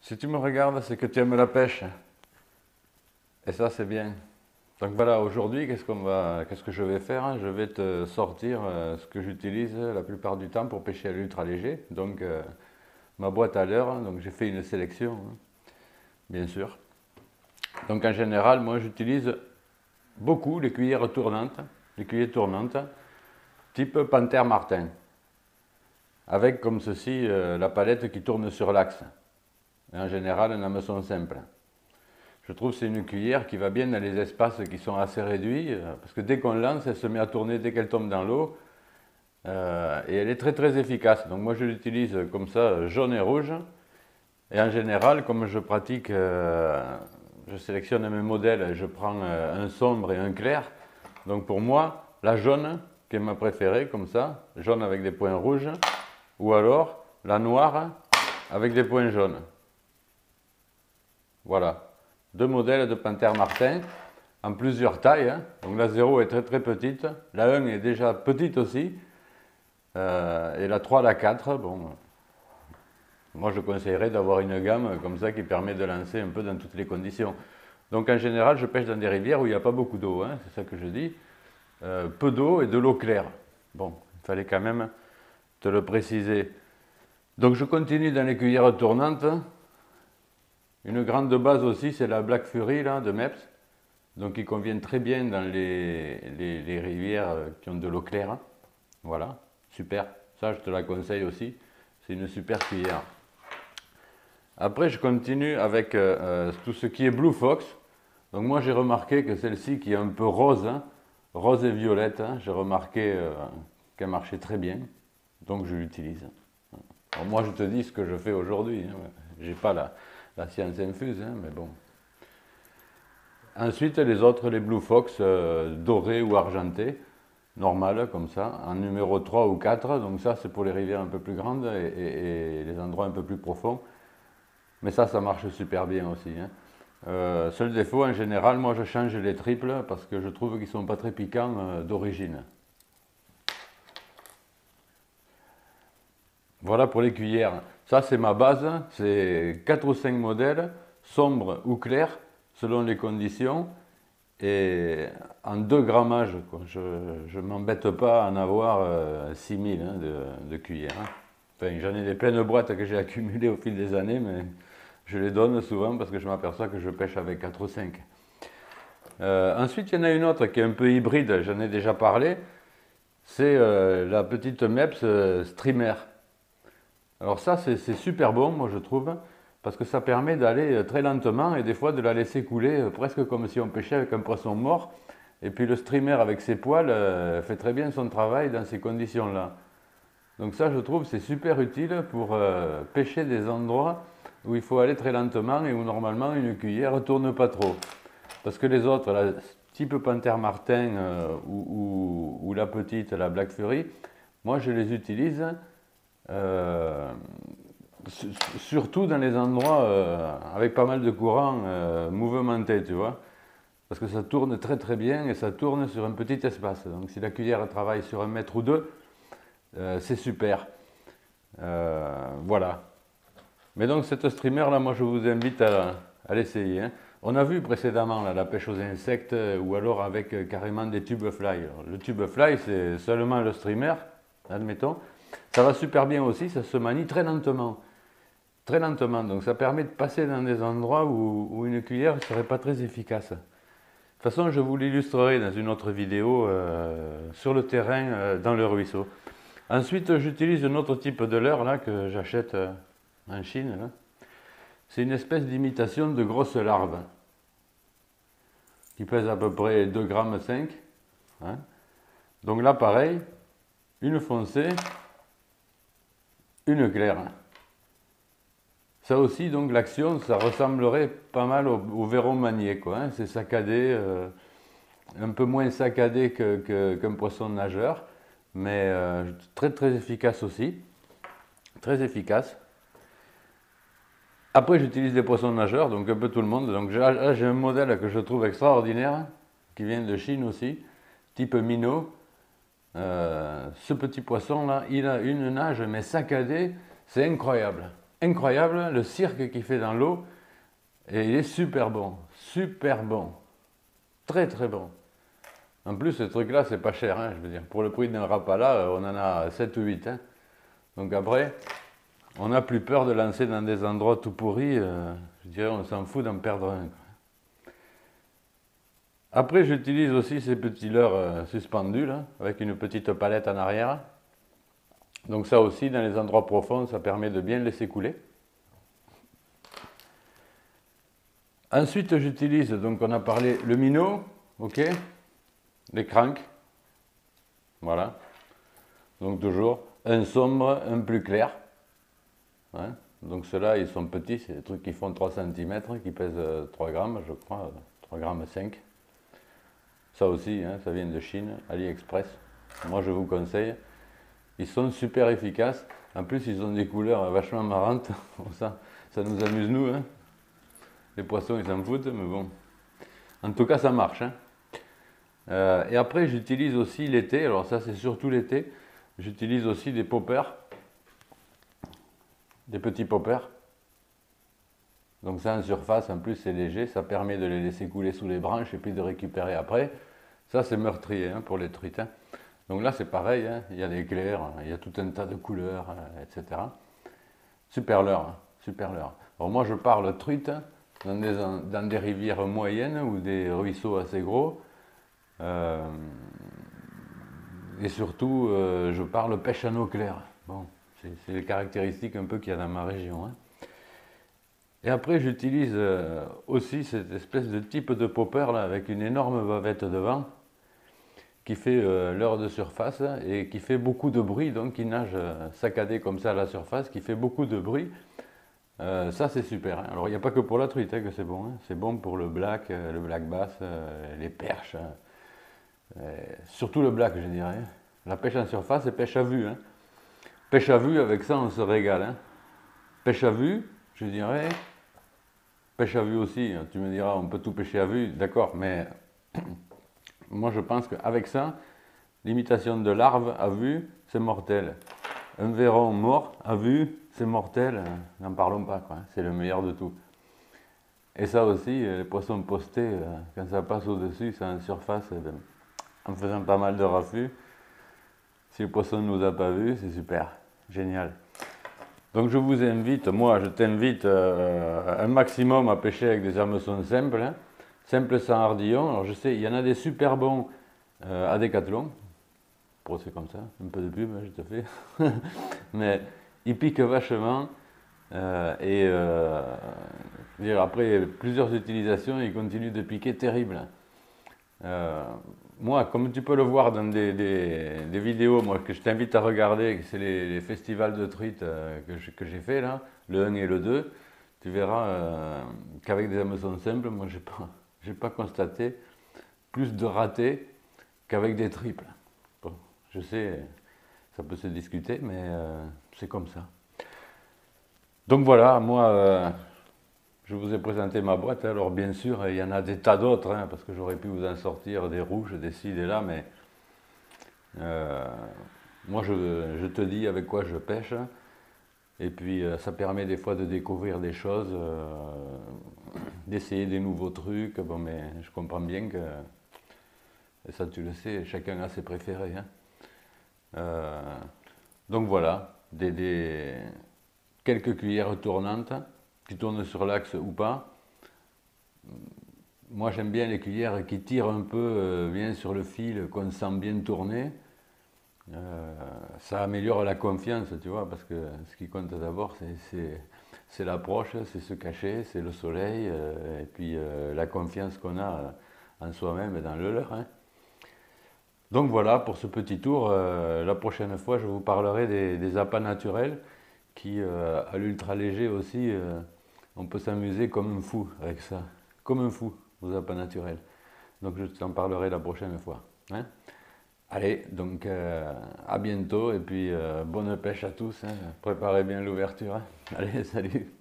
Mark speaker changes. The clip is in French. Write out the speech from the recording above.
Speaker 1: Si tu me regardes, c'est que tu aimes la pêche. Et ça, c'est bien. Donc voilà, aujourd'hui, qu'est-ce que je vais faire, hein? Je vais te sortir ce que j'utilise la plupart du temps pour pêcher à l'ultra léger. Donc ma boîte à leurre, hein. Donc j'ai fait une sélection, hein, bien sûr. Donc en général, moi j'utilise beaucoup les cuillères tournantes, type Panthère Martin, avec comme ceci la palette qui tourne sur l'axe. Et en général, un hameçon simple. Je trouve que c'est une cuillère qui va bien dans les espaces qui sont assez réduits, parce que dès qu'on lance, elle se met à tourner dès qu'elle tombe dans l'eau, et elle est très très efficace. Donc moi je l'utilise comme ça, jaune et rouge, et en général, comme je pratique, je sélectionne mes modèles, je prends un sombre et un clair. Donc pour moi, la jaune, qui est ma préférée, comme ça, jaune avec des points rouges, ou alors la noire avec des points jaunes. Voilà. Deux modèles de Panthère Martin en plusieurs tailles, hein. Donc la 0 est très très petite, la 1 est déjà petite aussi, et la 3, la 4, bon, moi je conseillerais d'avoir une gamme comme ça qui permet de lancer un peu dans toutes les conditions. Donc en général je pêche dans des rivières où il n'y a pas beaucoup d'eau, hein, c'est ça que je dis, peu d'eau et de l'eau claire. Bon, il fallait quand même te le préciser. Donc je continue dans les cuillères tournantes. Une grande base aussi, c'est la Black Fury là, de Mepps, donc qui convient très bien dans les rivières qui ont de l'eau claire. Voilà, super, ça je te la conseille aussi, c'est une super cuillère. Après je continue avec tout ce qui est Blue Fox. Donc moi j'ai remarqué que celle-ci qui est un peu rose, hein, rose et violette, hein, j'ai remarqué qu'elle marchait très bien, donc je l'utilise. Alors moi je te dis ce que je fais aujourd'hui, hein. J'ai pas la science infuse, hein, mais bon. Ensuite, les autres, les Blue Fox, dorés ou argentés, normales, comme ça, en numéro 3 ou 4. Donc ça, c'est pour les rivières un peu plus grandes et les endroits un peu plus profonds. Mais ça marche super bien aussi, hein. Seul défaut, en général, moi je change les triples parce que je trouve qu'ils ne sont pas très piquants d'origine. Voilà pour les cuillères. Ça, c'est ma base. C'est 4 ou 5 modèles, sombres ou clairs, selon les conditions. Et en 2 grammages, quoi. Je ne m'embête pas à en avoir 6000 hein, de cuillères, hein. Enfin, j'en ai des pleines boîtes que j'ai accumulées au fil des années, mais je les donne souvent parce que je m'aperçois que je pêche avec 4 ou 5. Ensuite, il y en a une autre qui est un peu hybride, j'en ai déjà parlé. C'est la petite Mepps Streamer. Alors ça, c'est super bon, moi je trouve, parce que ça permet d'aller très lentement et des fois de la laisser couler presque comme si on pêchait avec un poisson mort. Et puis le streamer avec ses poils fait très bien son travail dans ces conditions-là. Donc ça, je trouve, c'est super utile pour pêcher des endroits où il faut aller très lentement et où normalement une cuillère ne tourne pas trop. Parce que les autres, la type Panthère Martin ou la petite, la Black Fury, moi je les utilise euh, surtout dans les endroits avec pas mal de courant mouvementé, tu vois. Parce que ça tourne très très bien et ça tourne sur un petit espace. Donc si la cuillère travaille sur 1 mètre ou 2, c'est super. Voilà. Mais donc cette streamer là, moi je vous invite à l'essayer, hein. On a vu précédemment là, la pêche aux insectes ou alors avec carrément des tube fly. Alors, le tube fly c'est seulement le streamer, admettons. Ça va super bien aussi, ça se manie très lentement. Très lentement, donc ça permet de passer dans des endroits où une cuillère ne serait pas très efficace. De toute façon, je vous l'illustrerai dans une autre vidéo sur le terrain, dans le ruisseau. Ensuite, j'utilise un autre type de leurre là, que j'achète en Chine. C'est une espèce d'imitation de grosse larve qui pèse à peu près 2,5 g. Hein. Donc là, pareil, une foncée, une claire. Ça aussi, donc l'action, ça ressemblerait pas mal au verron manié, quoi, hein. C'est saccadé, un peu moins saccadé qu'un poisson nageur, mais très très efficace aussi, très efficace. Après, j'utilise des poissons nageurs, donc un peu tout le monde. Donc là, j'ai un modèle que je trouve extraordinaire, qui vient de Chine aussi, type minnow. Ce petit poisson-là, il a une nage, mais saccadée, c'est incroyable. incroyable, le cirque qu'il fait dans l'eau, et il est super bon, très très bon. En plus, ce truc-là, c'est pas cher, hein, je veux dire. Pour le prix d'un Rapala, on en a 7 ou 8. Hein. Donc après, on n'a plus peur de lancer dans des endroits tout pourris. Je dirais, on s'en fout d'en perdre un. Après, j'utilise aussi ces petits leurres suspendus, là, avec une petite palette en arrière. Donc ça aussi, dans les endroits profonds, ça permet de bien laisser couler. Ensuite, j'utilise, donc on a parlé le minnow, ok, les cranks, voilà. Donc toujours un sombre, un plus clair. Hein. Donc ceux-là, ils sont petits, c'est des trucs qui font 3 cm, qui pèsent 3 grammes, je crois, 3 grammes 5. Ça aussi, hein, ça vient de Chine, AliExpress. Moi, je vous conseille. Ils sont super efficaces. En plus, ils ont des couleurs vachement marrantes. Ça nous amuse, nous. Hein. Les poissons, ils s'en foutent, mais bon. En tout cas, ça marche. Hein. Et après, j'utilise aussi l'été. Alors ça, c'est surtout l'été. J'utilise aussi des poppers. Des petits poppers. Donc ça, en surface, en plus, c'est léger. Ça permet de les laisser couler sous les branches et puis de récupérer après. Ça, c'est meurtrier hein, pour les truites. Hein. Donc là, c'est pareil. Hein. Il y a des clairs, il y a tout un tas de couleurs, etc. Super leurre. Hein. Super leurre. Alors moi, je parle truite dans des rivières moyennes ou des ruisseaux assez gros. Et surtout, je parle pêche en eau claire. Bon, c'est les caractéristiques un peu qu'il y a dans ma région. Hein. Et après, j'utilise aussi cette espèce de type de popper là, avec une énorme bavette devant, qui fait leurre de surface et qui fait beaucoup de bruit, donc qui nage saccadé comme ça à la surface, qui fait beaucoup de bruit. Ça, c'est super. Hein. Alors, il n'y a pas que pour la truite hein, que c'est bon. Hein. C'est bon pour le black bass, les perches. Surtout le black, je dirais. La pêche en surface et pêche à vue. Hein. Pêche à vue, avec ça, on se régale. Hein. Pêche à vue, je dirais. Pêche à vue aussi, tu me diras, on peut tout pêcher à vue, d'accord, mais moi je pense qu'avec ça, l'imitation de larves à vue, c'est mortel. Un verron mort à vue, c'est mortel, n'en parlons pas, quoi. C'est le meilleur de tout. Et ça aussi, les poissons postés, quand ça passe au-dessus, c'est en surface, en faisant pas mal de raffus. Si le poisson ne nous a pas vus, c'est super, génial. Donc je vous invite, moi je t'invite un maximum à pêcher avec des hameçons simples, hein, simples sans ardillon. Alors je sais, il y en a des super bons à Decathlon, c'est comme ça, un peu de pub, hein, je te fais, mais ils piquent vachement après plusieurs utilisations, ils continuent de piquer terrible. Moi, comme tu peux le voir dans des vidéos moi, que je t'invite à regarder, c'est les festivals de truite que j'ai fait là, le 1 et le 2, tu verras qu'avec des hameçons simples, moi j'ai pas constaté plus de ratés qu'avec des triples. Bon, je sais, ça peut se discuter, mais c'est comme ça. Donc voilà, moi je vous ai présenté ma boîte, alors bien sûr, il y en a des tas d'autres, hein, parce que j'aurais pu vous en sortir des rouges, des ci, des là, mais moi je te dis avec quoi je pêche, et puis ça permet des fois de découvrir des choses, d'essayer des nouveaux trucs, bon mais je comprends bien que, et ça tu le sais, chacun a ses préférés. Hein. Donc voilà, quelques cuillères tournantes, qui tournent sur l'axe ou pas. Moi j'aime bien les cuillères qui tirent un peu bien sur le fil, qu'on sent bien tourner. Ça améliore la confiance, tu vois, parce que ce qui compte d'abord c'est l'approche, c'est se cacher, c'est le soleil, et puis la confiance qu'on a en soi-même et dans le leur. Hein. Donc voilà pour ce petit tour. La prochaine fois je vous parlerai des appâts naturels qui, à l'ultra léger aussi, on peut s'amuser comme un fou avec ça, comme un fou aux appâts naturels. Donc je t'en parlerai la prochaine fois. Hein. Allez, donc à bientôt et puis bonne pêche à tous. Hein. Préparez bien l'ouverture. Hein. Allez, salut.